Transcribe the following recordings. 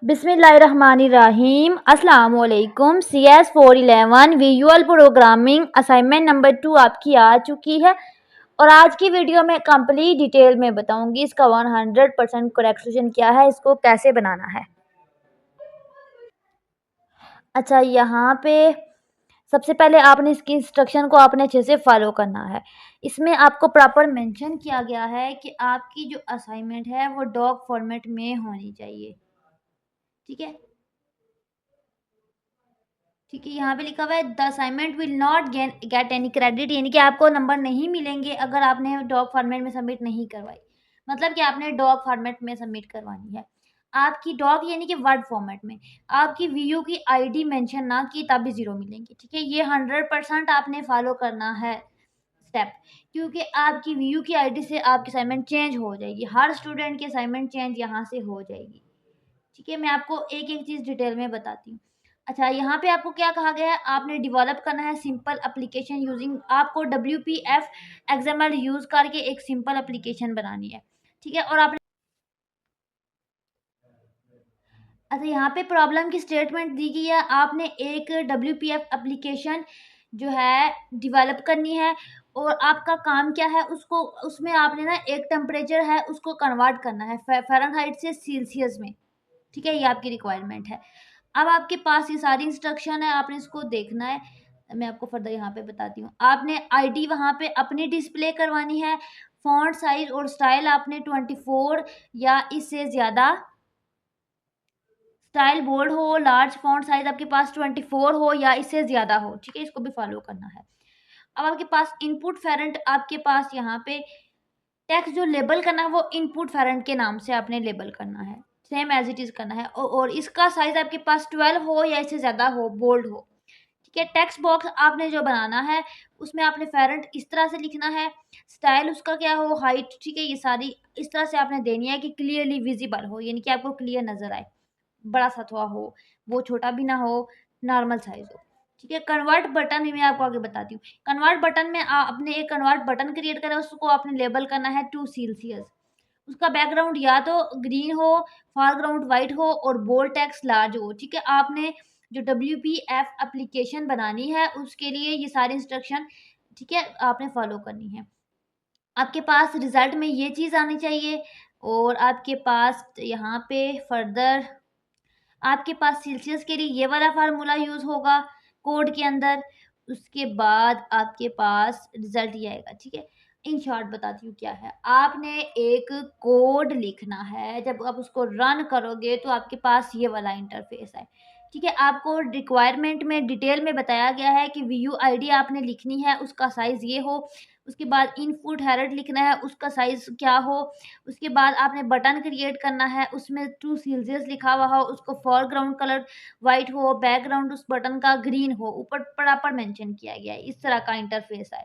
बिस्मिल्लाहिर्रहमानिर्रहीम। अस्सलाम वालेकुम। CS 411 visual programming assignment number 2 आपकी आ चुकी है और आज की वीडियो में कंप्लीट डिटेल में बताऊंगी इसका 100% करेक्ट सॉल्यूशन क्या है, इसको कैसे बनाना है। अच्छा, यहाँ पे सबसे पहले आपने इसकी इंस्ट्रक्शन को आपने अच्छे से फॉलो करना है। इसमें आपको प्रॉपर मेंशन किया गया है कि आपकी जो असाइनमेंट है वो डॉक फॉर्मेट में होनी चाहिए। ठीक है, ठीक है। यहाँ पे लिखा हुआ है the assignment will not get any credit, यानी कि आपको नंबर नहीं मिलेंगे अगर आपने डॉक फॉर्मेट में सबमिट नहीं करवाई। मतलब कि आपने डॉक फॉर्मेट में सबमिट करवानी है। आपकी डॉक यानी कि वर्ड फॉर्मेट में आपकी वीयू की आईडी मेंशन ना की तब भी 0 मिलेंगे। ठीक है, ये 100% आपने फॉलो करना है स्टेप, क्योंकि आपकी वीयू की आईडी से आपकी असाइनमेंट चेंज हो जाएगी। हर स्टूडेंट की असाइनमेंट चेंज यहाँ से हो जाएगी। ठीक है, मैं आपको एक एक चीज़ डिटेल में बताती हूँ। अच्छा, यहाँ पे आपको क्या कहा गया है, आपने डेवलप करना है सिंपल एप्लीकेशन यूजिंग, आपको WPF XML यूज़ करके एक सिंपल एप्लीकेशन बनानी है। ठीक है, और आपने अच्छा यहाँ पे प्रॉब्लम की स्टेटमेंट दी गई है, आपने एक WPF एप्लीकेशन जो है डेवलप करनी है और आपका काम क्या है, उसको उसमें आपने ना एक टेम्परेचर है उसको कन्वर्ट करना है फ़ारेनहाइट से सेल्सियस में। ठीक है, ये आपकी रिक्वायरमेंट है। अब आपके पास ये सारी इंस्ट्रक्शन है, आपने इसको देखना है। मैं आपको फर्दर यहाँ पे बताती हूँ। आपने आईडी वहाँ पे अपनी डिस्प्ले करवानी है। फ़ॉन्ट साइज़ और स्टाइल आपने 24 या इससे ज़्यादा, स्टाइल बोल्ड हो, लार्ज फ़ॉन्ट साइज़ आपके पास 24 हो या इससे ज़्यादा हो। ठीक है, इसको भी फॉलो करना है। अब आपके पास इनपुट फैरेंट, आपके पास यहाँ पे टेक्स्ट जो लेबल करना है वो इनपुट फैरेंट के नाम से आपने लेबल करना है, सेम एज इट इज़ करना है। और इसका साइज़ आपके पास 12 हो या इससे ज़्यादा हो, बोल्ड हो। ठीक है, टेक्स्ट बॉक्स आपने जो बनाना है उसमें आपने फैरेंट इस तरह से लिखना है, स्टाइल उसका क्या हो, हाइट। ठीक है, ये सारी इस तरह से आपने देनी है कि क्लियरली विजिबल हो, यानी कि आपको क्लियर नज़र आए। बड़ा सा थोड़ा हो, वो छोटा भी ना हो, नॉर्मल साइज़ हो। ठीक है, कन्वर्ट बटन भी मैं आपको आगे बताती हूँ। कन्वर्ट बटन में आपने एक कन्वर्ट बटन क्रिएट करा, उसको आपने लेबल करना है टू सेल्सियस। उसका बैकग्राउंड या तो ग्रीन हो, फोरग्राउंड वाइट हो और बोल्ड टेक्स्ट लार्ज हो। ठीक है, आपने जो WPF एप्लीकेशन बनानी है उसके लिए ये सारी इंस्ट्रक्शन, ठीक है, आपने फॉलो करनी है। आपके पास रिजल्ट में ये चीज़ आनी चाहिए और आपके पास यहाँ पे फर्दर आपके पास सेल्सियस के लिए ये वाला फार्मूला यूज़ होगा कोड के अंदर। उसके बाद आपके पास रिजल्ट ये आएगा। ठीक है, इन शॉर्ट बताती हूँ क्या है। आपने एक कोड लिखना है, जब आप उसको रन करोगे तो आपके पास ये वाला इंटरफेस है। ठीक है, आपको रिक्वायरमेंट में डिटेल में बताया गया है कि वीयू आईडी आपने लिखनी है, उसका साइज़ ये हो। उसके बाद इनपुट हेडर लिखना है, उसका साइज़ क्या हो। उसके बाद आपने बटन क्रिएट करना है, उसमें टू सेल्सियस लिखा हुआ हो, उसको फोरग्राउंड कलर वाइट हो, बैकग्राउंड उस बटन का ग्रीन हो, ऊपर प्रॉपर मेंशन किया गया है। इस तरह का इंटरफेस है।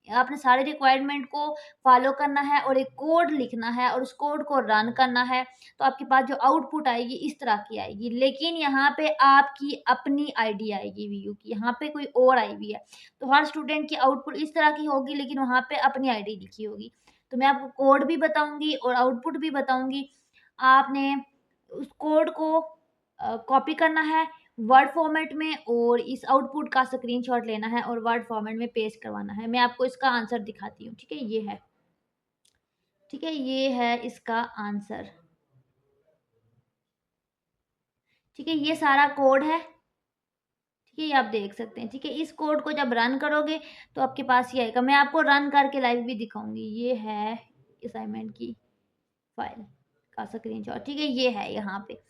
आपने सारे रिक्वायरमेंट को फॉलो करना है और एक कोड लिखना है और उस कोड को रन करना है, तो आपके पास जो आउटपुट आएगी इस तरह की आएगी। लेकिन यहाँ पे आपकी अपनी आईडी आएगी वीयू की, यहाँ पे कोई और आई हुई है। तो हर स्टूडेंट की आउटपुट इस तरह की होगी, लेकिन वहाँ पे अपनी आईडी लिखी होगी। तो मैं आपको कोड भी बताऊंगी और आउटपुट भी बताऊंगी। आपने उस कोड को कॉपी करना है वर्ड फॉर्मेट में और इस आउटपुट का स्क्रीनशॉट लेना है और वर्ड फॉर्मेट में पेस्ट करवाना है। मैं आपको इसका आंसर दिखाती हूँ। ठीक है, ये है। ठीक है, ये है इसका आंसर। ठीक है, ये सारा कोड है। ठीक है, ये आप देख सकते हैं। ठीक है, इस कोड को जब रन करोगे तो आपके पास ये आएगा। मैं आपको रन करके लाइव भी दिखाऊंगी। ये है असाइनमेंट की फाइल का स्क्रीनशॉट। ठीक है, ये है। यहाँ पे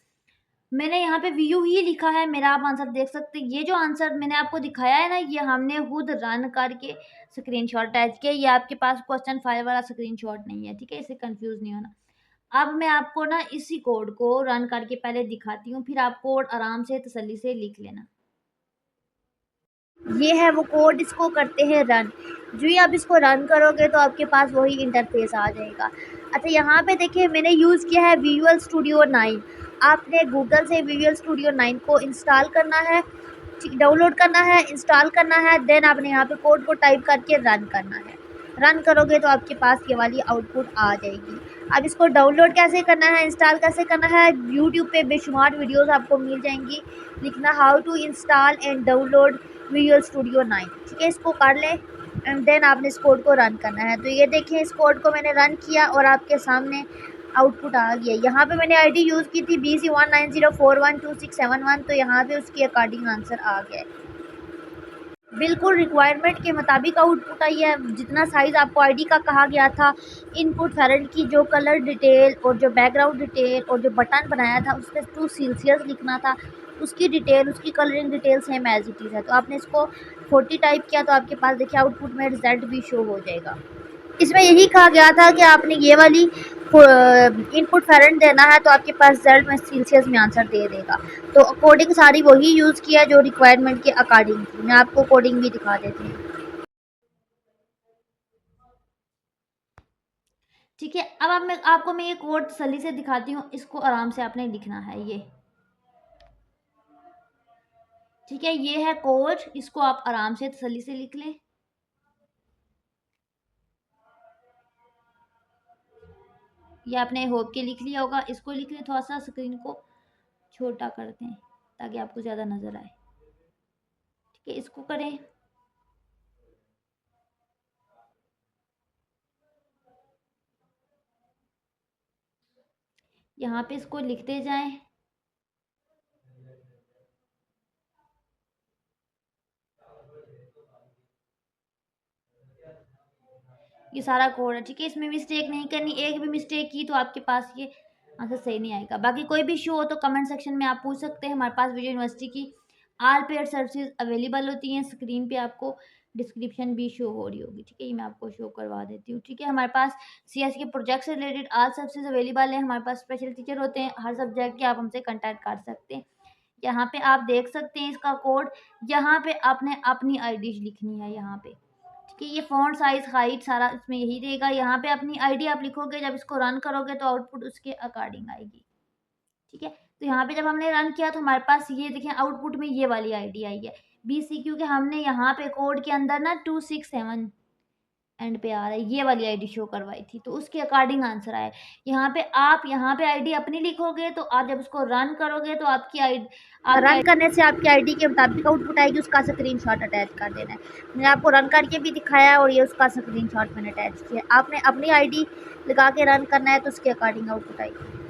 मैंने यहाँ पे व्यू ही लिखा है मेरा, आप आंसर देख सकते हैं। ये जो आंसर मैंने आपको दिखाया है ना, ये हमने खुद रन करके स्क्रीनशॉट अटैच किया। ये आपके पास क्वेश्चन फाइल वाला स्क्रीनशॉट नहीं है। ठीक है, इससे कंफ्यूज नहीं होना। अब मैं आपको ना इसी कोड को रन करके पहले दिखाती हूँ, फिर आप कोड आराम से तसल्ली से लिख लेना। ये है वो कोड, इसको करते हैं रन। जो ही आप इसको रन करोगे तो आपके पास वही इंटरफेस आ जाएगा। अच्छा, यहाँ पे देखिए मैंने यूज़ किया है विजुअल स्टूडियो 9। आपने गूगल से विजुअल स्टूडियो 9 को इंस्टॉल करना है, डाउनलोड करना है, इंस्टॉल करना है। देन आपने यहाँ पे कोड को टाइप करके रन करना है। रन करोगे तो आपके पास ये वाली आउटपुट आ जाएगी। अब इसको डाउनलोड कैसे करना है, इंस्टॉल कैसे करना है, यूट्यूब पे बेशुमार वीडियोस आपको मिल जाएंगी। लिखना how to install and download visual studio 9, ठीक है। इसको कर लें एंड देन आपने इस कोड को रन करना है। तो ये देखिए इस कोड को मैंने रन किया और आपके सामने आउटपुट आ गया। यहाँ पे मैंने आईडी यूज़ की थी BC190412671, तो यहाँ पे उसके अकॉर्डिंग आंसर आ गया। बिल्कुल रिक्वायरमेंट के मुताबिक आउटपुट आई है। जितना साइज़ आपको आईडी का कहा गया था, इनपुट फेरेंट की जो कलर डिटेल और जो बैकग्राउंड डिटेल और जो बटन बनाया था उस पर 2 सेल्सियस लिखना था, उसकी डिटेल, उसकी colouring detail same as it is है। तो आपने इसको 40 टाइप किया तो आपके पास देखिए आउटपुट में रिजल्ट भी शो हो जाएगा। इसमें यही कहा गया था कि आपने ये वाली इनपुट फेरेंट देना है तो आपके पास रिजल्ट में सेल्सियस में आंसर दे देगा। तो कोडिंग सारी वही यूज़ किया जो रिक्वायरमेंट के अकॉर्डिंग थी। मैं आपको कोडिंग भी दिखा देती हूँ, ठीक है। अब आपको मैं ये कोड तसल्ली से दिखाती हूँ, इसको आराम से आपने लिखना है ये, ठीक है। ये है कोड, इसको आप आराम से तसल्ली से लिख लें। ये आपने होप के लिख लिया होगा, इसको लिख लें। थोड़ा सा स्क्रीन को छोटा करते हैं ताकि आपको ज़्यादा नज़र आए, ठीक है। इसको करें, यहाँ पे इसको लिखते जाएं। ये सारा कोड है, ठीक है। इसमें मिस्टेक नहीं करनी, एक भी मिस्टेक की तो आपके पास ये आंसर सही नहीं आएगा। बाकी कोई भी इशू हो तो कमेंट सेक्शन में आप पूछ सकते हैं। हमारे पास वीडियो यूनिवर्सिटी की ऑल पेड सर्विसेज अवेलेबल होती हैं। स्क्रीन पे आपको डिस्क्रिप्शन भी शो हो रही होगी, ठीक है। ये मैं आपको शो करवा देती हूँ, ठीक है। हमारे पास CS के प्रोजेक्ट से रिलेटेड ऑल सर्विसेज अवेलेबल है। हमारे पास स्पेशल टीचर होते हैं हर सब्जेक्ट के, आप हमसे कॉन्टैक्ट कर सकते हैं। यहाँ पे आप देख सकते हैं इसका कोड। यहाँ पे आपने अपनी आईडी लिखनी है यहाँ पे, ठीक है। ये फ़ॉन्ट साइज़ हाइट सारा इसमें यही रहेगा। यहाँ पे अपनी आईडी आप लिखोगे, जब इसको रन करोगे तो आउटपुट उसके अकॉर्डिंग आएगी, ठीक है। तो यहाँ पे जब हमने रन किया तो हमारे पास ये देखें आउटपुट में ये वाली आईडी आई है BC, क्योंकि हमने यहाँ पे कोड के अंदर ना 267 एंड पे आ रहा है, ये वाली आईडी शो करवाई थी, तो उसके अकॉर्डिंग आंसर आया। यहाँ पे आईडी अपनी लिखोगे तो आप जब इसको रन करोगे तो आपकी आईडी रन करने से आपकी आईडी के मुताबिक आउटपुट आएगी, उसका स्क्रीनशॉट अटैच कर देना है। मैंने आपको रन करके भी दिखाया और ये उसका स्क्रीनशॉट मैंने अटैच किया। आपने अपनी आईडी लगा के रन करना है तो उसके अकॉर्डिंग आउटपुट आएगी।